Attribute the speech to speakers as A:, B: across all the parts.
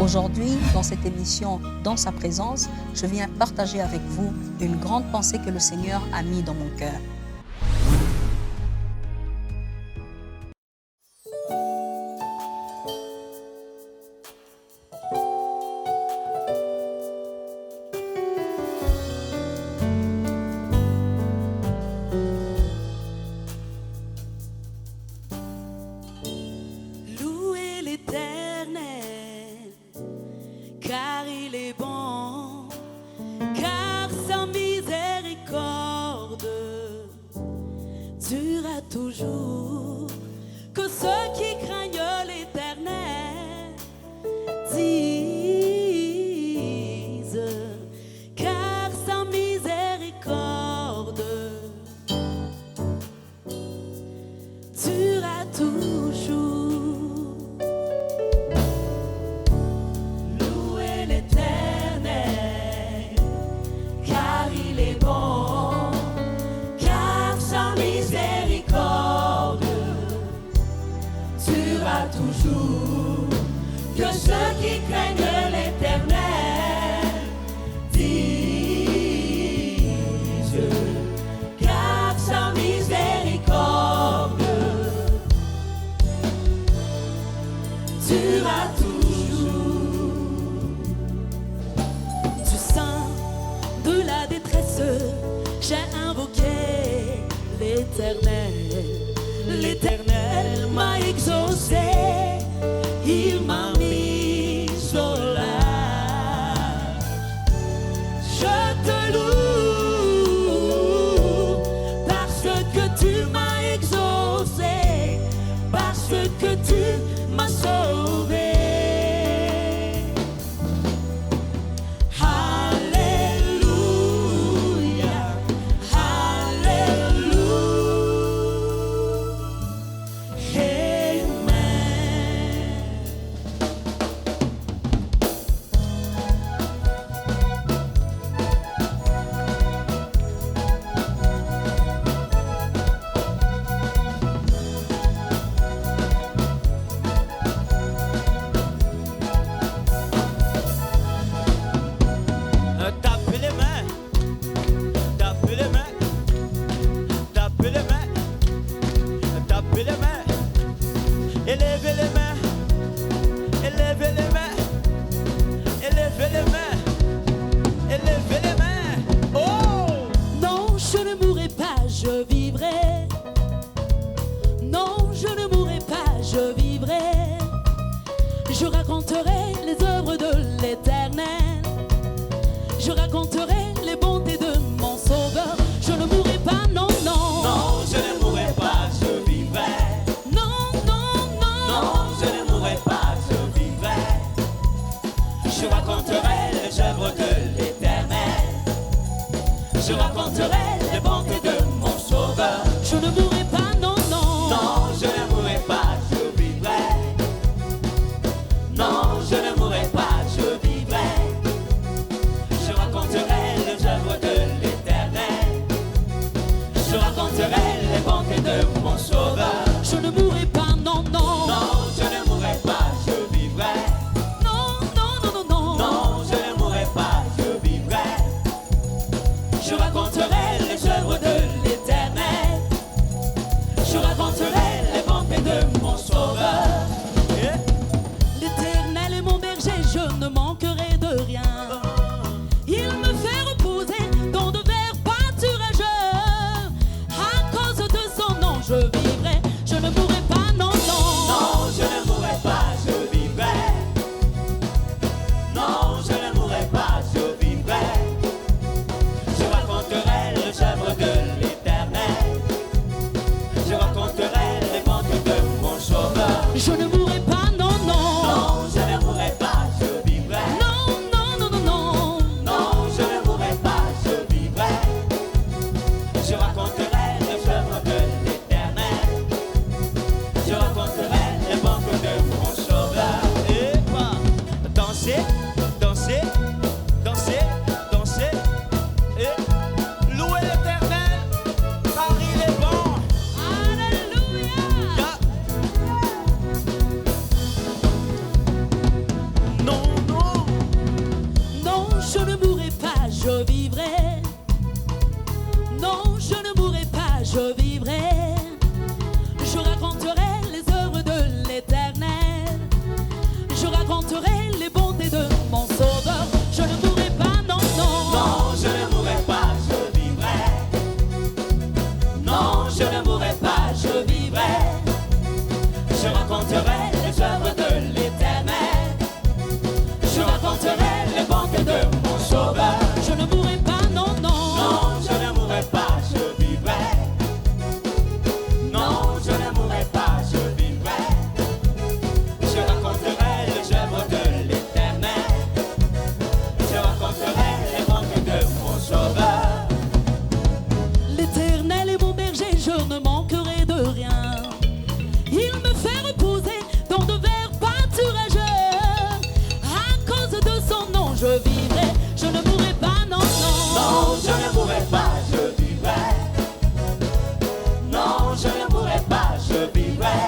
A: Aujourd'hui, dans cette émission Dans sa présence, je viens partager avec vous une grande pensée que le Seigneur a mise dans mon cœur.
B: Louez l'Éternel, car il est bon, car sa miséricorde durera toujours. Que ceux qui craignent l'Éternel disent, car sa miséricorde durera toujours. Louez l'Éternel, car il est bon, car sa miséricorde durera toujours. Que ceux qui craignent l'Éternel disent, car sa miséricorde durera toujours. Du sein de la détresse, j'ai invoqué l'Éternel. L'Éternel m'a exaucé, il m'a mis au large. Je te loue parce que tu m'as exaucé, parce que tu m'as sauvé. Alléluia, Alléluia, Amen.
C: Tapez les mains, tapez les mains, tapez les mains, tapez les mains, élevez les mains, élevez les mains, élevez les mains, élevez les mains. Oh!
B: Non, je ne mourrai pas, je vivrai. Non, je ne mourrai pas, je vivrai. Je raconterai les œuvres de l'Éternel. Je raconterai les bontés de mon Sauveur. Je ne mourrai pas, non, non.
C: Non, je ne mourrai pas, je vivrai.
B: Non, non, non.
C: Non, je ne mourrai pas, je vivrai. Je raconterai les œuvres de l'Éternel. Je raconterai les bontés de mon Sauveur.
B: Je ne mourrai pas, non, non.
C: Non, je ne mourrai pas, je vivrai. Non, je ne mourrai pas, je vivrai. Je raconterai les œuvres de l'Éternel. Je raconterai les bontés de mon Sauveur.
B: Je ne mourrai pas, non, non.
C: Non, je ne mourrai pas, je vivrai.
B: Non, non, non, non, non.
C: Non, je ne mourrai pas, je vivrai. Je raconterai les œuvres de l'Éternel. Je raconterai les bontés de mon Sauveur.
B: L'Éternel est mon berger, je ne manquerai de rien. Il me fait reposer dans de verts pâturages. À cause de son nom, je Non, je ne mourrai pas, je vivrai. Je raconterai les œuvres de l'Éternel. Je raconterai les bontés de mon Sauveur. Je ne mourrai pas, non, non.
C: Non, je ne mourrai pas, je vivrai. Non, je ne mourrai pas, je vivrai. Je raconterai les œuvres de l'Éternel. Je raconterai les bontés de mon Sauveur.
B: Je ne mourrai pas, non, non.
C: Non, je ne mourrai pas, je vivrai. Non, je ne mourrai pas, je vivrai. Je raconterai les œuvres de l'Éternel. Je raconterai les bontés de mon Sauveur.
B: L'Éternel est mon berger, je ne manquerai de rien. Il me fait reposer dans de verts pâturages. À cause de son nom, je vivrai. Je ne mourrai pas, non, non.
C: Non, je ne mourrai pas, je vivrai. Non, je ne mourrai pas, je vivrai.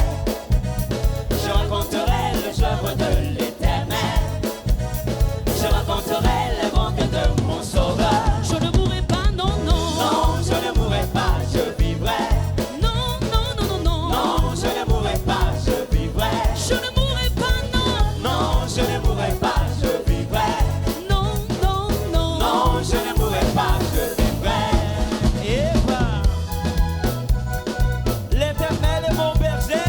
C: Je raconterai les œuvres de l'Éternel. Je raconterai les bontés de mon Sauveur.
B: Je ne mourrai pas, non, non.
C: Non, je ne mourrai pas, je vivrai.
B: Non, non, non, non, non.
C: Non, je ne mourrai pas, je vivrai.
B: Je ne mourrai pas, non.
C: Non, je ne mourrai pas, je vivrai.
B: Non, non, non.
C: Non, je ne mourrai pas, je vivrai.
D: Eva, l'Éternel est mon berger,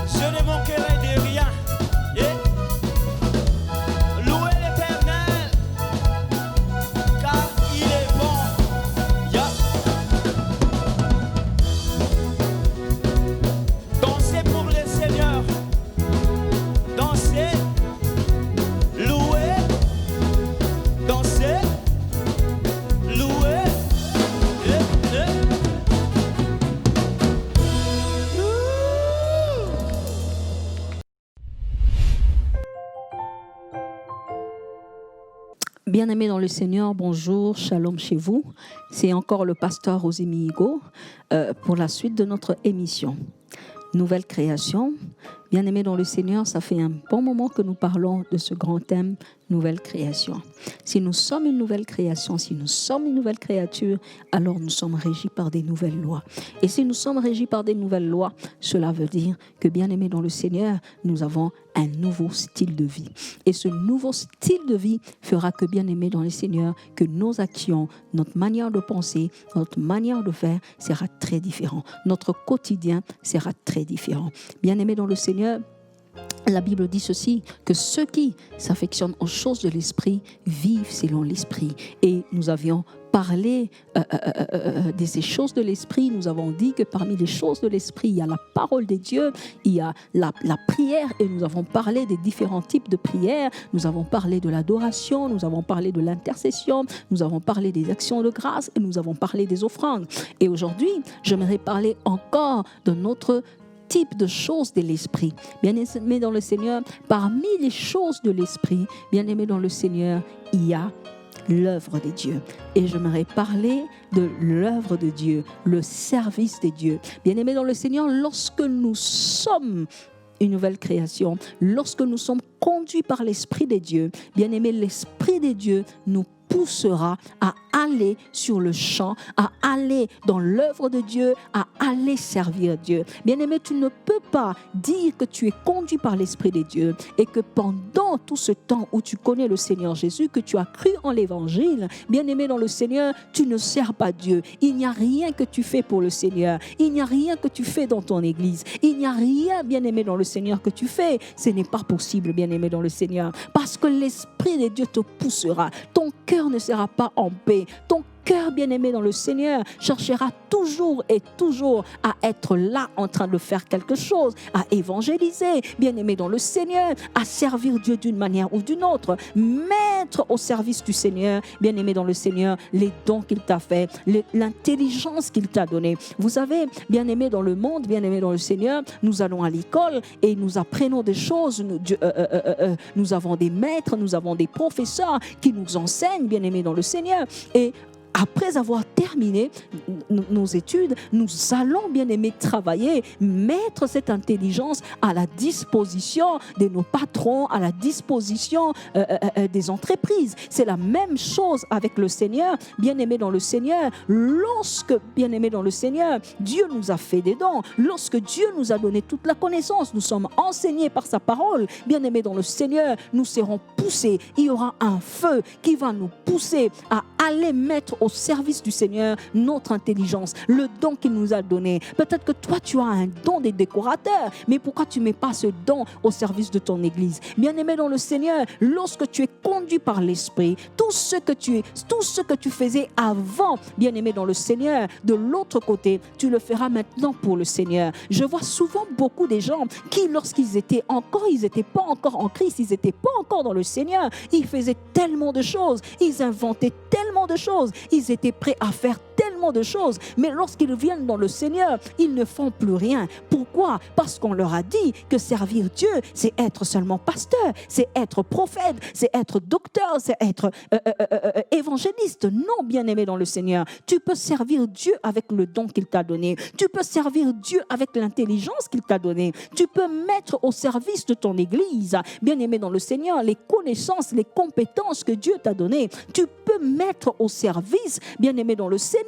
D: je ne manquerai de rien. Louez l'Éternel, car il est bon. Yeah. Dansez pour le Seigneur, dansez, louez, dansez, louez.
A: Bien-aimés dans le Seigneur, bonjour, shalom chez vous. C'est encore le pasteur Rosemi Higo pour la suite de notre émission. Nouvelle création. Bien-aimés dans le Seigneur, ça fait un bon moment que nous parlons de ce grand thème, nouvelle création. Si nous sommes une nouvelle création, si nous sommes une nouvelle créature, alors nous sommes régis par des nouvelles lois. Et si nous sommes régis par des nouvelles lois, cela veut dire que, bien-aimés dans le Seigneur, nous avons un nouveau style de vie. Et ce nouveau style de vie fera que, bien-aimés dans le Seigneur, que nos actions, notre manière de penser, notre manière de faire sera très différent. Notre quotidien sera très différent. Bien-aimés dans le Seigneur, la Bible dit ceci, que ceux qui s'affectionnent aux choses de l'esprit vivent selon l'esprit. Et nous avions parlé de ces choses de l'esprit. Nous avons dit que parmi les choses de l'esprit, il y a la parole de Dieu, il y a la prière, et nous avons parlé des différents types de prières. Nous avons parlé de l'adoration, nous avons parlé de l'intercession, nous avons parlé des actions de grâce et nous avons parlé des offrandes. Et aujourd'hui, j'aimerais parler encore de notre type de choses de l'esprit. Bien-aimés dans le Seigneur, parmi les choses de l'esprit, bien-aimés dans le Seigneur, il y a l'œuvre de Dieu. Et j'aimerais parler de l'œuvre de Dieu, le service de Dieu. Bien-aimés dans le Seigneur, lorsque nous sommes une nouvelle création, lorsque nous sommes conduits par l'Esprit de Dieu, bien-aimés, l'Esprit de Dieu nous poussera à aller sur le champ, à aller dans l'œuvre de Dieu, à aller servir Dieu. Bien-aimé, tu ne peux pas dire que tu es conduit par l'Esprit de Dieu et que pendant tout ce temps où tu connais le Seigneur Jésus, que tu as cru en l'Évangile, bien-aimé dans le Seigneur, tu ne sers pas Dieu. Il n'y a rien que tu fais pour le Seigneur. Il n'y a rien que tu fais dans ton église. Il n'y a rien, bien-aimé dans le Seigneur, que tu fais. Ce n'est pas possible, bien-aimé dans le Seigneur, parce que l'Esprit de Dieu te poussera. Ton cœur ne sera pas en paix. Ton cœur, bien-aimé dans le Seigneur, cherchera toujours et toujours à être là en train de faire quelque chose, à évangéliser, bien-aimé dans le Seigneur, à servir Dieu d'une manière ou d'une autre, mettre au service du Seigneur, bien-aimé dans le Seigneur, les dons qu'il t'a fait, l'intelligence qu'il t'a donnée. Vous savez, bien-aimé dans le monde, bien-aimé dans le Seigneur, nous allons à l'école et nous apprenons des choses, nous avons des maîtres, nous avons des professeurs qui nous enseignent, bien-aimé dans le Seigneur, et après avoir terminé nos études, nous allons, bien aimé, travailler, mettre cette intelligence à la disposition de nos patrons, à la disposition des entreprises. C'est la même chose avec le Seigneur, bien aimé dans le Seigneur. Lorsque, bien aimé dans le Seigneur, Dieu nous a fait des dons, lorsque Dieu nous a donné toute la connaissance, nous sommes enseignés par sa parole, bien aimé dans le Seigneur, nous serons poussés. Il y aura un feu qui va nous pousser à aller mettre au service du Seigneur notre intelligence, le don qu'il nous a donné. Peut-être que toi, tu as un don des décorateurs, mais pourquoi tu ne mets pas ce don au service de ton église? Bien aimé dans le Seigneur, lorsque tu es conduit par l'Esprit, tout ce que tu faisais avant, bien aimé dans le Seigneur, de l'autre côté, tu le feras maintenant pour le Seigneur. Je vois souvent beaucoup de gens qui, lorsqu'ils n'étaient pas encore en Christ, ils n'étaient pas encore dans le Seigneur, ils faisaient tellement de choses, ils inventaient tellement de choses, ils étaient prêts à faire tellement de choses, mais lorsqu'ils viennent dans le Seigneur, ils ne font plus rien. Pourquoi? Parce qu'on leur a dit que servir Dieu, c'est être seulement pasteur, c'est être prophète, c'est être docteur, c'est être évangéliste. Non, bien-aimé dans le Seigneur, tu peux servir Dieu avec le don qu'il t'a donné, tu peux servir Dieu avec l'intelligence qu'il t'a donnée, tu peux mettre au service de ton église, bien-aimé dans le Seigneur, les connaissances, les compétences que Dieu t'a données, tu peux mettre au service, bien-aimé dans le Seigneur,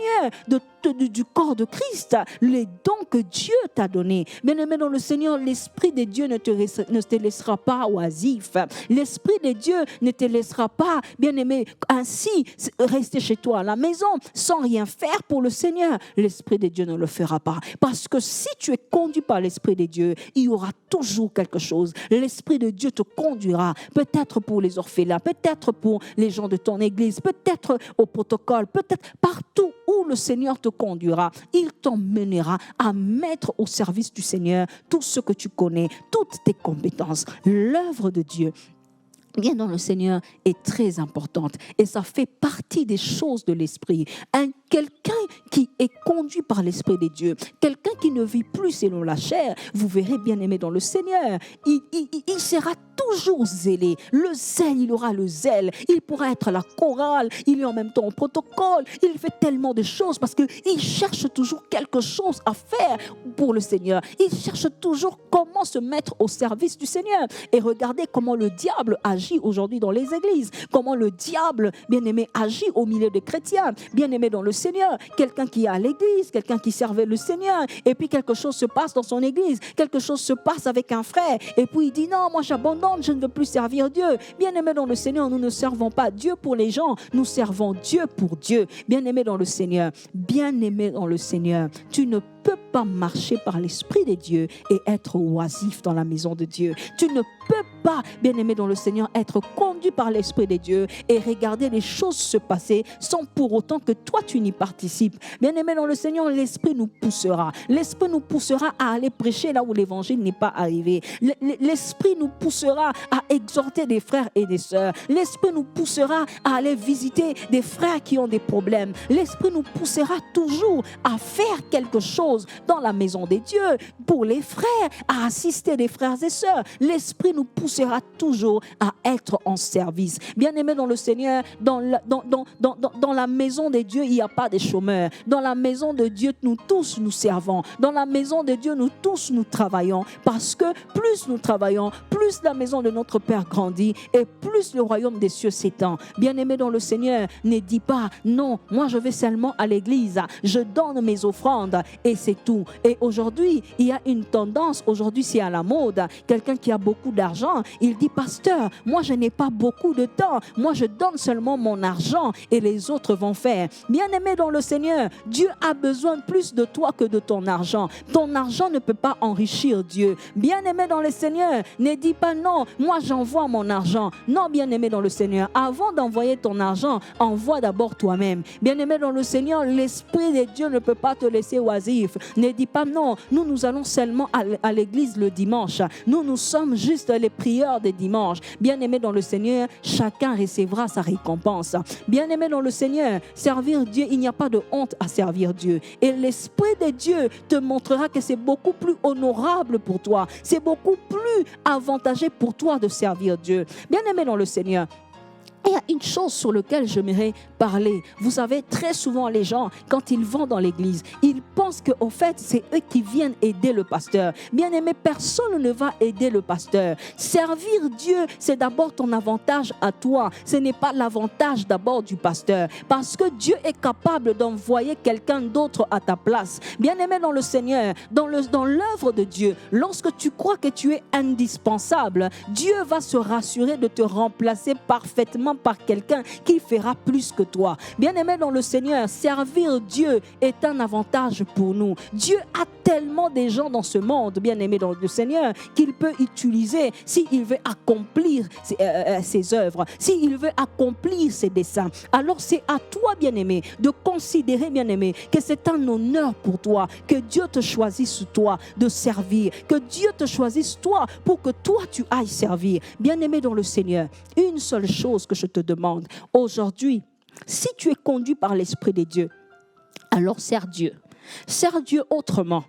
A: du corps de Christ, les dons que Dieu t'a donnés. Bien-aimé dans le Seigneur, l'Esprit de Dieu ne te laissera pas oisif. L'Esprit de Dieu ne te laissera pas, bien-aimé, ainsi rester chez toi à la maison sans rien faire pour le Seigneur. L'Esprit de Dieu ne le fera pas. Parce que si tu es conduit par l'Esprit de Dieu, il y aura toujours quelque chose. L'Esprit de Dieu te conduira, peut-être pour les orphelins, peut-être pour les gens de ton église, peut-être au protocole, peut-être partout où le Seigneur te conduira, il t'emmènera à mettre au service du Seigneur tout ce que tu connais, toutes tes compétences. L'œuvre de Dieu, bien dans le Seigneur, est très importante et ça fait partie des choses de l'Esprit. Quelqu'un qui est conduit par l'Esprit de Dieu, quelqu'un qui ne vit plus selon la chair, vous verrez, bien aimé dans le Seigneur, il sera toujours zélé. Le zèle, il aura le zèle. Il pourra être à la chorale, il est en même temps au protocole, il fait tellement de choses parce qu'il cherche toujours quelque chose à faire pour le Seigneur. Il cherche toujours comment se mettre au service du Seigneur. Et regardez comment le diable agit aujourd'hui dans les églises, comment le diable, bien aimé, agit au milieu des chrétiens, bien aimé dans le Seigneur, quelqu'un qui est à l'église, quelqu'un qui servait le Seigneur, et puis quelque chose se passe dans son église, quelque chose se passe avec un frère, et puis il dit non, moi j'abandonne, je ne veux plus servir Dieu. Bien-aimé dans le Seigneur, nous ne servons pas Dieu pour les gens, nous servons Dieu pour Dieu. Bien-aimé dans le Seigneur, tu ne peux pas marcher par l'Esprit de Dieu et être oisif dans la maison de Dieu. Tu ne peux pas, bien-aimé dans le Seigneur, être conduit par l'Esprit de Dieu et regarder les choses se passer sans pour autant que toi tu n'y participes. Bien-aimé dans le Seigneur, l'Esprit nous poussera. L'Esprit nous poussera à aller prêcher là où l'Évangile n'est pas arrivé. L'Esprit nous poussera à exhorter des frères et des sœurs. L'Esprit nous poussera à aller visiter des frères qui ont des problèmes. L'Esprit nous poussera toujours à faire quelque chose dans la maison des dieux pour les frères, à assister des frères et sœurs. L'Esprit nous poussera toujours à être en service. Bien-aimés dans le Seigneur, dans la maison des dieux, il n'y a pas de chômeurs. Dans la maison de Dieu, nous tous nous servons. Dans la maison de Dieu, nous tous nous travaillons. Parce que plus nous travaillons, plus la maison de notre Père grandit et plus le royaume des cieux s'étend. Bien-aimés dans le Seigneur, ne dis pas non, moi je vais seulement à l'église, je donne mes offrandes et c'est tout. Et aujourd'hui, il y a une tendance, aujourd'hui c'est à la mode, quelqu'un qui a beaucoup d'argent, il dit pasteur, moi je n'ai pas beaucoup de temps, moi je donne seulement mon argent et les autres vont faire. Bien-aimé dans le Seigneur, Dieu a besoin plus de toi que de ton argent. Ton argent ne peut pas enrichir Dieu. Bien-aimé dans le Seigneur, ne dis pas non, moi j'envoie mon argent. Non, bien-aimé dans le Seigneur, avant d'envoyer ton argent, envoie d'abord toi-même. Bien-aimé dans le Seigneur, l'Esprit de Dieu ne peut pas te laisser oisif. Ne dis pas non, nous allons seulement à l'église le dimanche. Nous sommes juste les prieurs des dimanches. Bien-aimé dans le Seigneur, chacun recevra sa récompense. Bien-aimé dans le Seigneur, servir Dieu, il n'y a pas de honte à servir Dieu. Et l'Esprit de Dieu te montrera que c'est beaucoup plus honorable pour toi. C'est beaucoup plus avantageux pour toi de servir Dieu. Bien-aimé dans le Seigneur, Il y a une chose sur laquelle j'aimerais parler. Vous savez, très souvent les gens, quand ils vont dans l'église, ils pensent qu'au fait, c'est eux qui viennent aider le pasteur. Bien-aimé, personne ne va aider le pasteur. Servir Dieu, c'est d'abord ton avantage à toi. Ce n'est pas l'avantage d'abord du pasteur. Parce que Dieu est capable d'envoyer quelqu'un d'autre à ta place. Bien-aimé dans le Seigneur, dans l'œuvre de Dieu, lorsque tu crois que tu es indispensable, Dieu va se rassurer de te remplacer parfaitement par quelqu'un qui fera plus que toi. Bien-aimé dans le Seigneur, servir Dieu est un avantage pour nous. Dieu a tellement de gens dans ce monde, bien-aimé dans le Seigneur, qu'il peut utiliser s'il veut accomplir ses œuvres, s'il veut accomplir ses desseins. Alors c'est à toi, bien-aimé, de considérer, bien-aimé, que c'est un honneur pour toi, que Dieu te choisisse toi de servir, que Dieu te choisisse toi pour que toi tu ailles servir. Bien-aimé dans le Seigneur, une seule chose que je te demande aujourd'hui, si tu es conduit par l'Esprit de Dieu, alors sers Dieu. Sers Dieu autrement.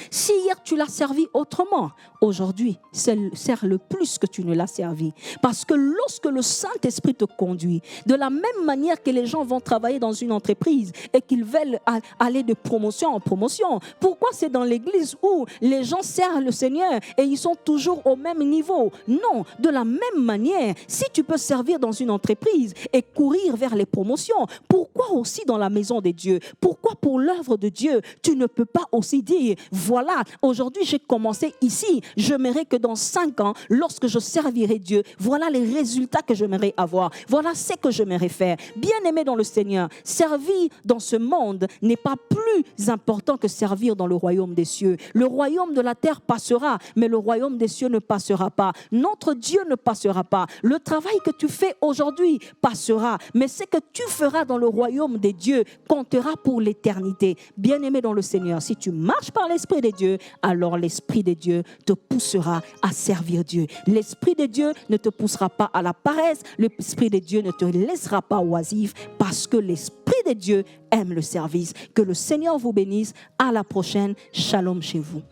A: Si hier tu l'as servi autrement, aujourd'hui, sers-le plus que tu ne l'as servi. Parce que lorsque le Saint-Esprit te conduit, de la même manière que les gens vont travailler dans une entreprise et qu'ils veulent aller de promotion en promotion, pourquoi c'est dans l'église où les gens servent le Seigneur et ils sont toujours au même niveau? Non, de la même manière, si tu peux servir dans une entreprise et courir vers les promotions, pourquoi aussi dans la maison de Dieu? Pourquoi pour l'œuvre de Dieu, tu ne peux pas aussi dire, voilà, aujourd'hui j'ai commencé ici, j'aimerais que dans 5 ans, lorsque je servirai Dieu, voilà les résultats que j'aimerais avoir, voilà ce que j'aimerais faire. Bien-aimé dans le Seigneur, servir dans ce monde n'est pas plus important que servir dans le royaume des cieux. Le royaume de la terre passera, mais le royaume des cieux ne passera pas. Notre Dieu ne passera pas. Le travail que tu fais aujourd'hui passera, mais ce que tu feras dans le royaume des dieux comptera pour l'éternité. Bien-aimé dans le Seigneur, si tu marches par l'Esprit de Dieu, alors l'Esprit de Dieu te poussera à servir Dieu. L'Esprit de Dieu ne te poussera pas à la paresse. L'Esprit de Dieu ne te laissera pas oisif parce que l'Esprit de Dieu aime le service. Que le Seigneur vous bénisse. À la prochaine. Shalom chez vous.